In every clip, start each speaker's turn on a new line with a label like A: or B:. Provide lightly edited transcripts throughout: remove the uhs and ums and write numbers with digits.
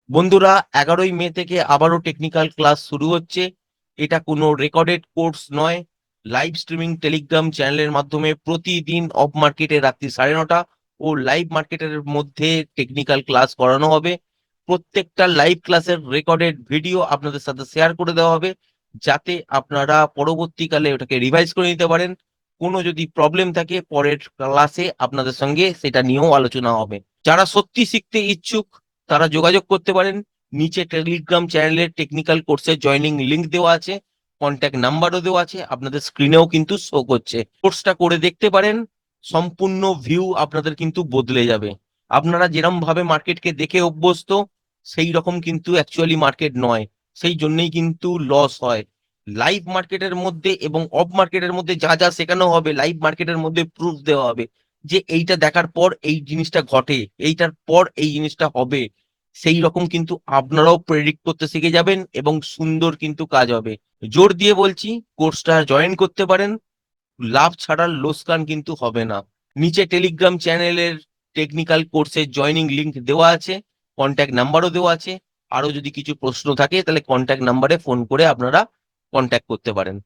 A: বন্ধুরা, 11ই মে থেকে আবারও টেকনিক্যাল ক্লাস শুরু হচ্ছে। এটা কোনো রেকর্ডেড কোর্স নয়। লাইভ স্ট্রিমিং টেলিগ্রাম চ্যানেলের মাধ্যমে প্রতিদিন অফ মার্কেটে রাত্রি 9:30 ও লাইভ মার্কেটের মধ্যে টেকনিক্যাল ক্লাস করানো হবে। প্রত্যেকটা লাইভ ক্লাসের রেকর্ডেড ভিডিও আপনাদের সাথে শেয়ার করে দেওয়া হবে, যাতে আপনারা পরবর্তীকালে ওটাকে রিভাইজ করে নিতে পারেন। কোনো যদি প্রবলেম থাকে পরের ক্লাসে আপনাদের সঙ্গে সেটা নিয়েও আলোচনা হবে। যারা সত্যি শিখতে ইচ্ছুক তারা যোগাযোগ করতে পারেন। নিচে টেলিগ্রাম চ্যানেলের টেকনিক্যাল কোর্সের জয়নিং লিংক দেওয়া আছে, কন্ট্যাক্ট নাম্বারও দেওয়া আছে, আপনাদের স্ক্রিনেও কিন্তু শো করছে। কোর্সটা করে দেখতে পারেন, সম্পূর্ণ ভিউ আপনাদের কিন্তু বদলে যাবে। আপনারা যেরকম ভাবে মার্কেটকে দেখে অভ্যস্ত, সেই রকম কিন্তু অ্যাকচুয়ালি মার্কেট নয়। সেই জন্যই কিন্তু লস হয়। লাইভ মার্কেটের মধ্যে এবং অফ মার্কেটের মধ্যে যা যা শেখানো হবে, লাইভ মার্কেটের মধ্যে প্রুফ দেওয়া হবে যে এইটা দেখার পর এই জিনিসটা ঘটে, এইটার পর এই জিনিসটা হবে। সেই রকম কিন্তু আপনারাও প্রেডিক্ট করতে শিখে যাবেন এবং সুন্দর কিন্তু কাজ হবে। জোর দিয়ে বলছি, কোর্সটা জয়েন করতে পারেন। লাভ ছাড়ার লোকসান কিন্তু হবে না। নিচে টেলিগ্রাম চ্যানেলের টেকনিক্যাল কোর্সের জয়নিং লিংক দেওয়া আছে, কন্ট্যাক্ট নাম্বারও দেওয়া আছে। আরো যদি কিছু প্রশ্ন থাকে তাহলে কন্ট্যাক্ট নাম্বারে ফোন করে আপনারা কন্ট্যাক্ট করতে পারেন।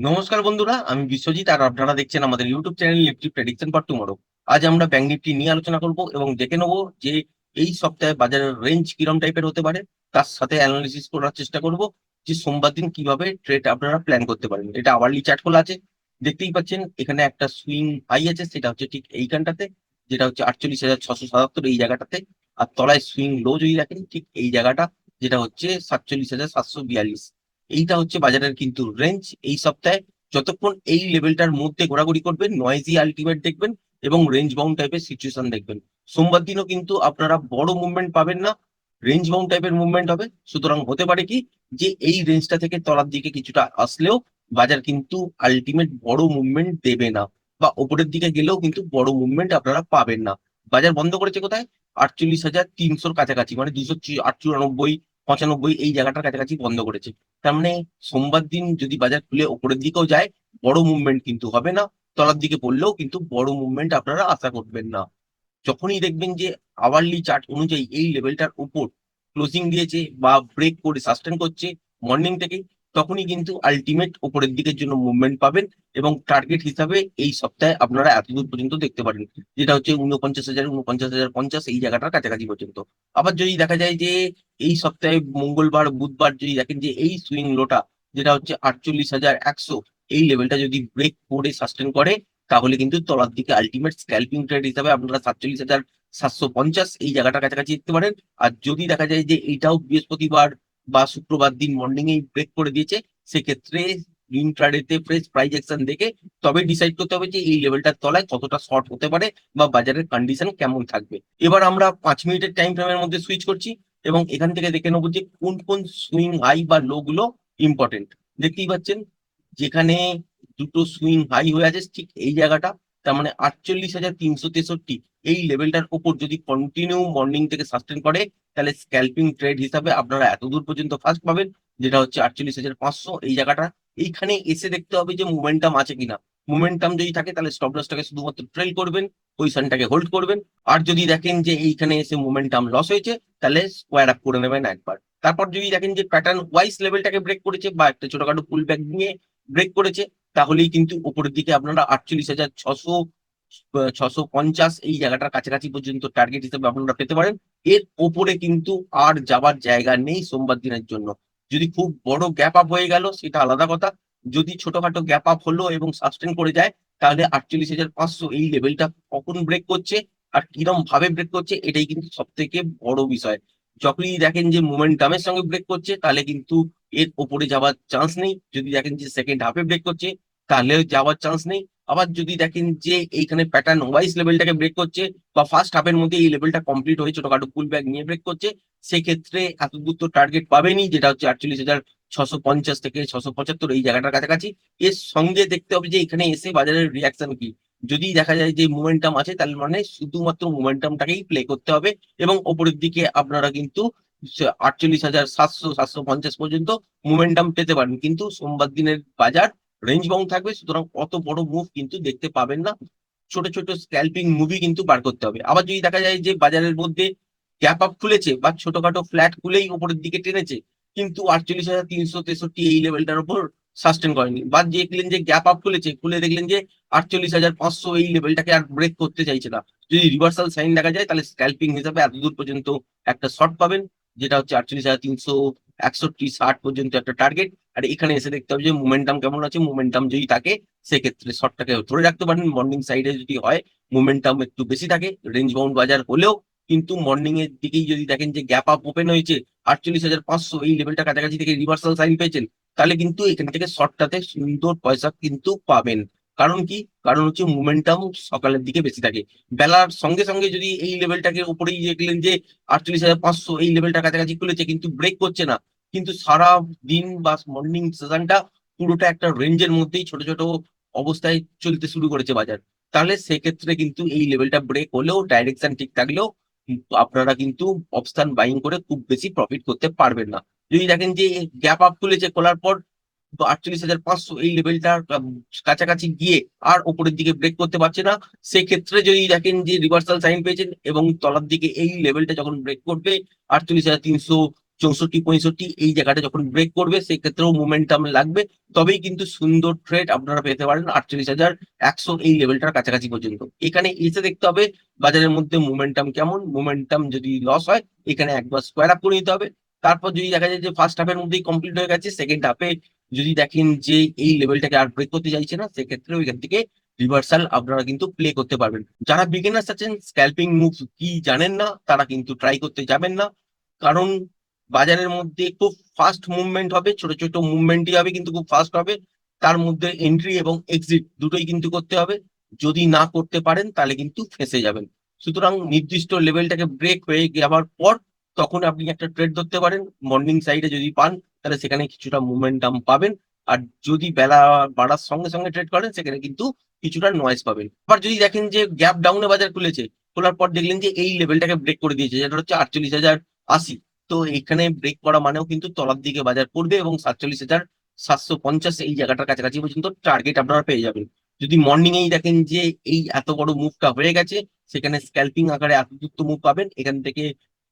A: নমস্কার বন্ধুরা, আমি বিশ্বজিৎ আর আপনারা দেখছেন আমাদের YouTube channel Nifty prediction for tomorrow. আজ আমরা ব্যাংক নিফটি নিয়ে আলোচনা করব এবং দেখে নেব যে এই সপ্তাহে বাজারের রেঞ্জ কিরম টাইপের হতে পারে। তার সাথে অ্যানালিসিস করার চেষ্টা করব যে সোমবার দিন কিভাবে ট্রেড আপনারা প্ল্যান করতে পারেন। এটা আওয়ারলি চার্ট খোলা আছে, দেখতেই পাচ্ছেন এখানে একটা সুইং হাই আছে, সেটা হচ্ছে ঠিক এইখানটাতে, যেটা হচ্ছে 48,677 এই জায়গাটাতে। আর তলায় সুইং লো যদি দেখেন ঠিক এই জায়গাটা, যেটা হচ্ছে 47,742। এইটা হচ্ছে বাজারের কিন্তু রেঞ্জ এই সপ্তাহে। যতক্ষণ এই লেভেলটার মধ্যে ঘোরাঘুরি করবেন, নয়েজি আলটিমেট দেখবেন এবং রেঞ্জ বাউন্ড টাইপের সিচুয়েশন দেখবেন। সোমবার দিনও কিন্তু আপনারা বড় মুভমেন্ট পাবেন না, রেঞ্জ বাউন্ড টাইপের মুভমেন্ট হবে। সুতরাং হতে পারে কি যে এই রেঞ্জটা থেকে তলার দিকে কিছুটা আসলেও বাজার কিন্তু আলটিমেট বড় মুভমেন্ট দেবে না, বা ওপরের দিকে গেলেও কিন্তু বড় মুভমেন্ট আপনারা পাবেন না। বাজার বন্ধ করেছে কোথায়? 48,300 কাছাকাছি, মানে 294, 95 এই জায়গাটার কাছাকাছি বন্ধ করেছে। তার মানে সোমবার দিন যদি বাজার খুলে ওপরের দিকেও যায়, বড় মুভমেন্ট কিন্তু হবে না। তলার দিকে পড়লেও কিন্তু বড় মুভমেন্ট আপনারা আশা করবেন না। যখনই দেখবেন যে আওয়ারলি চার্ট অনুযায়ী এই লেভেলটার উপর ক্লোজিং দিয়েছে বা ব্রেক করে সাস্টেন করছে মর্নিং থেকেই, তখনই কিন্তু আলটিমেট উপরের দিকের জন্য মুভমেন্ট পাবেন। এবং টার্গেট হিসাবে এই সপ্তাহে আপনারা এতদূর পর্যন্ত দেখতে পারেন, যেটা হচ্ছে 49,000, 49,050 এই জায়গাটার কাছাকাছি পর্যন্ত। আবার যদি দেখা যায় যে এই সপ্তাহে মঙ্গলবার বুধবার যদি দেখেন যে এই সুইং লোটা, যেটা হচ্ছে 48,100, এই লেভেলটা যদি ব্রেক করে সাস্টেন করে, তাহলে কিন্তু তলার দিকে আলটিমেট স্ক্যালপিং ট্রেড হিসাবে আপনারা 47,750 এই জায়গাটার কাছাকাছি দেখতে পারেন। আর যদি দেখা যায় যে এইটাও বৃহস্পতিবার বা শুক্রবার দিন মর্নিং এই ব্রেক করে দিয়েছে, সেক্ষেত্রে ইন্ট্রাডেতে ফ্রেশ প্রাইস অ্যাকশন দেখে তবে ডিসাইড করতে হবে যে এই লেভেলটার তলায় কতটা শর্ট হতে পারে বা বাজারের কন্ডিশন কেমন থাকবে। এবার আমরা 5 মিনিটের টাইম ফ্রেমের মধ্যে সুইচ করছি এবং এখান থেকে দেখে নেবো যে কোন কোন সুইং হাই বা লো গুলো ইম্পর্টেন্ট। দেখতেই পাচ্ছেন যেখানে দুটো সুইং হাই হয়ে আছে ঠিক এই জায়গাটা, তার মানে 48,363 এই লেভেলটার উপর যদি কন্টিনিউ মর্নিং থেকে সাস্টেন করে, তাহলে স্ক্যালপিং ট্রেড হিসাবে আপনারা এত দূর পর্যন্ত ফার্স্ট পাবেন, যেটা হচ্ছে 48,500 এই জায়গাটা। এইখানে এসে দেখতে হবে যে মোমেন্টাম আছে কিনা। মোমেন্টাম যদি থাকে তাহলে স্টপ লসটাকে শুধুমাত্র ট্রেল করবেন, পজিশনটাকে হোল্ড করবেন। আর যদি দেখেন যে এইখানে এসে মোমেন্টাম লস হয়েছে, তাহলে স্কোয়ার আপ করে নেবেন একবার। তারপর যদি দেখেন যে প্যাটার্ন ওয়াইজ লেভেলটাকে ব্রেক করেছে বা একটা ছোটখাটো পুল ব্যাক নিয়ে ব্রেক করেছে, তাহলেই কিন্তু উপরের দিকে আপনারা 48,650 এই জায়গাটার কাছাকাছি পর্যন্ত টার্গেট হিসেবে আপনারা পেতে পারেন। এর ওপরে কিন্তু আর যাবার জায়গা নেই সোমবার দিনের জন্য। যদি খুব বড় গ্যাপ আপ হয়ে গেল সেটা আলাদা কথা, যদি ছোটখাটো গ্যাপ আপ হলো এবং সাস্টেন করে যায়, তাহলে 48,500 এই লেভেলটা কখন ব্রেক করছে আর কিরম ভাবে ব্রেক করছে, এটাই কিন্তু সব থেকে বড় বিষয়। যখনই দেখেন যে মোমেন্টামের সঙ্গে ব্রেক করছে, তাহলে কিন্তু এর ওপরে যাওয়ার চান্স নেই। যদি দেখেন যে সেকেন্ড হাফে ব্রেক করছে, তাহলে যাওয়ার চান্স নেই। আবার যদি দেখেন যে এইখানে প্যাটার্ন ওয়াইজ লেভেলটাকে ব্রেক করছে বা ফার্স্ট হাফের মধ্যে এই লেভেলটা কমপ্লিট হয়ে ছোটখাটো পুল ব্যাক নিয়ে ব্রেক করছে, সেক্ষেত্রে এত দূর তো টার্গেট পাবেনি, যেটা হচ্ছে 48,650 থেকে 675 এই জায়গাটার কাছাকাছি। এর সঙ্গে দেখতে হবে যে এখানে এসে বাজারের রিয়াকশন কি। যদি দেখা যায় যে মোমেন্টাম আছে, তাহলে মানে শুধুমাত্র মোমেন্টামটাকেই প্লে করতে হবে এবং ওপরের দিকে আপনারা কিন্তু 48,700, 750 পর্যন্ত মোমেন্টাম পেতে পারেন। কিন্তু সোমবার দিনের বাজার রেঞ্জ বাউন্ড থাকবে, সুতরাং অত বড় মুভ কিন্তু দেখতে পাবেন না। ছোট ছোট স্ক্যাল্পিং মুভি কিন্তু বার করতে হবে। আবার যদি দেখা যায় যে বাজারের মধ্যে গ্যাপ আপ খুলেছে বা ছোটখাটো ফ্ল্যাট খুলেই উপরের দিকে টেনেছে, কিন্তু 48,363 এই লেভেলটার উপর সাস্টেন করেনি, বা দেখলেন যে গ্যাপ আপ খুলেছে, খুলে দেখলেন যে 48,500 এই লেভেলটাকে আর ব্রেক করতে চাইছে না, যদি রিভার্সাল সাইন দেখা যায় তাহলে স্ক্যাল্পিং হিসাবে এতদূর পর্যন্ত একটা শর্ট পাবেন, যেটা হচ্ছে 48,361 60 পর্যন্ত একটা টার্গেট। আর এখানে এসে দেখতে হবে যে মোমেন্টাম কেমন আছে, মোমেন্টাম যদি থাকে সেক্ষেত্রে শর্টটাকে ধরে রাখতে পারেন। মর্নিং সাইডে যদি হয় মোমেন্টাম একটু বেশি থাকে, রেঞ্জ বাউন্ড বাজার হলেও কিন্তু মর্নিং এর দিকেই যদি দেখেন যে গ্যাপ আপ ওপেন হয়েছে 48,500 এই লেভেলটা কাছাকাছি থেকে রিভার্সাল সাইন পেয়েছেন, তাহলে কিন্তু এখান থেকে শর্টটাতে সুন্দর পয়সা কিন্তু পাবেন। কারণ কি? কারণ হচ্ছে মোমেন্টাম সকালের দিকে বেশি থাকে। বেলার সঙ্গে সঙ্গে যদি এই লেভেলটাকে উপরেই দেখলেন যে 48,500 এই লেভেলটা কাছাকাছি খুলেছে কিন্তু ব্রেক করছে না, কিন্তু সারা দিন বা মর্নিং সেশনটা পুরোটা একটা রেঞ্জের মধ্যেই ছোট ছোট অবস্থায় চলতে শুরু করেছে বাজার, তাহলে সেক্ষেত্রে কিন্তু এই লেভেলটা ব্রেক হলেও ডাইরেকশন ঠিক থাকলেও আপনারা কিন্তু অবস্থান বাইং করে খুব বেশি প্রফিট করতে পারবেন না। যদি দেখেন যে গ্যাপ আপ খুলেছে, খোলার পর 48,500 এই লেভেলটার কাছাকাছি গিয়ে আর উপরের দিকে ব্রেক করতে পারছে না, সেক্ষেত্রে যদি দেখেন যে রিভার্সাল সাইন পেয়েছেন এবং তলার দিকে এই লেভেলটা যখন ব্রেক করবে 48,364 65 এই জায়গাটা যখন ব্রেক করবে, সেক্ষেত্রেও মোমেন্টাম লাগবে, তবেই কিন্তু সুন্দর ট্রেড আপনারা পেতে পারেন 48,100 এই লেভেলটার কাছাকাছি পর্যন্ত। এখানে এসে দেখতে হবে বাজারের মধ্যে মোমেন্টাম কেমন। মোমেন্টাম যদি লস হয় এখানে একবার স্কোয়ার আপ করে নিতে হবে। তারপর যদি দেখা যায় যে ফার্স্ট হাফের মধ্যেই কমপ্লিট হয়ে গেছে, সেকেন্ড হাফে যদি দেখেন যে এই লেভেলটাকে আর ব্রেক করতে চাইছে না, সেক্ষেত্রে ওইখান থেকে রিভার্সাল আপনারা কিন্তু প্লে করতে পারবেন। যারা বিগিনার্স আছেন, স্ক্যাল্পিং মুভ কি জানেন না, তারা কিন্তু ট্রাই করতে যাবেন না। কারণ বাজারের মধ্যে খুব ফাস্ট মুভমেন্ট হবে, ছোট ছোট মুভমেন্টই হবে কিন্তু খুব ফাস্ট হবে। তার মধ্যে এন্ট্রি এবং এক্সিট দুটোই কিন্তু করতে হবে। যদি না করতে পারেন তাহলে কিন্তু ফেঁসে যাবেন। সুতরাং নির্দিষ্ট লেভেলটাকে ব্রেক হয়ে যাওয়ার পর তখন আপনি একটা ট্রেড ধরতে পারেন। মর্নিং সাইডে যদি পান তাহলে সেখানে কিছুটা মোমেন্টাম পাবেন। আর যদি বেলা বাড়ার সঙ্গে সঙ্গে ট্রেড করেন সেখানে কিন্তু কিছুটা নয়েজ পাবেন। আবার যদি দেখেন যে গ্যাপ ডাউনে বাজার খুলেছে, খোলার পর দেখলেন যে এই লেভেলটাকে ব্রেক করে দিয়েছে, যেটা হচ্ছে 48,080, তো এখানে ব্রেক করা মানেও কিন্তু তলার দিকে বাজার পড়বে এবং 47,750 এই জায়গাটার কাছাকাছি পর্যন্ত টার্গেট আপনারা পেয়ে যাবেন। যদি মর্নিং এই দেখেন যে এই এত বড় মুভটা হয়ে গেছে, সেখানে স্ক্যাল্পিং আকারে এত দ্রুত মুভ পাবেন, এখান থেকে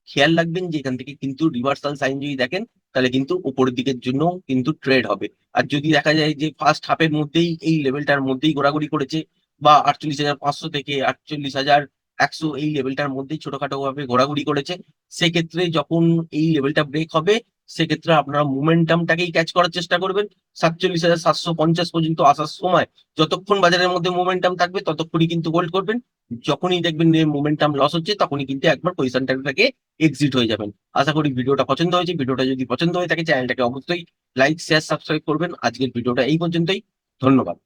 A: খেয়াল রাখবেন যে এখান থেকে কিন্তু রিভার্সাল সাইন যদি দেখেন তাহলে কিন্তু উপরের দিকের জন্য কিন্তু ট্রেড হবে। আর যদি দেখা যায় যে ফার্স্ট হাফের মধ্যেই এই লেভেলটার মধ্যেই ঘোরাঘুরি করেছে বা 48,500 থেকে 48,100 এই লেভেলটার মধ্যেই ছোটখাটো ভাবে ঘোরাঘুরি করেছে, সেক্ষেত্রে যখন এই লেভেলটা ব্রেক হবে সেক্ষেত্রে আপনারা মোমেন্টামটাকেই ক্যাচ করার চেষ্টা করবেন। 47,750 পর্যন্ত আসার সময় যতক্ষণ বাজারের মধ্যে মোমেন্টাম থাকবে ততক্ষণই কিন্তু হোল্ড করবেন। যখনই দেখবেন যে মোমেন্টাম লস হচ্ছে তখনই কিন্তু একবার পজিশনটাকে এক্সিট হয়ে যাবেন। আশা করি ভিডিওটা পছন্দ হয়েছে। ভিডিওটা যদি পছন্দ হয়ে থাকে চ্যানেলটাকে অবশ্যই লাইক শেয়ার সাবস্ক্রাইব করবেন। আজকের ভিডিওটা এই পর্যন্তই। ধন্যবাদ।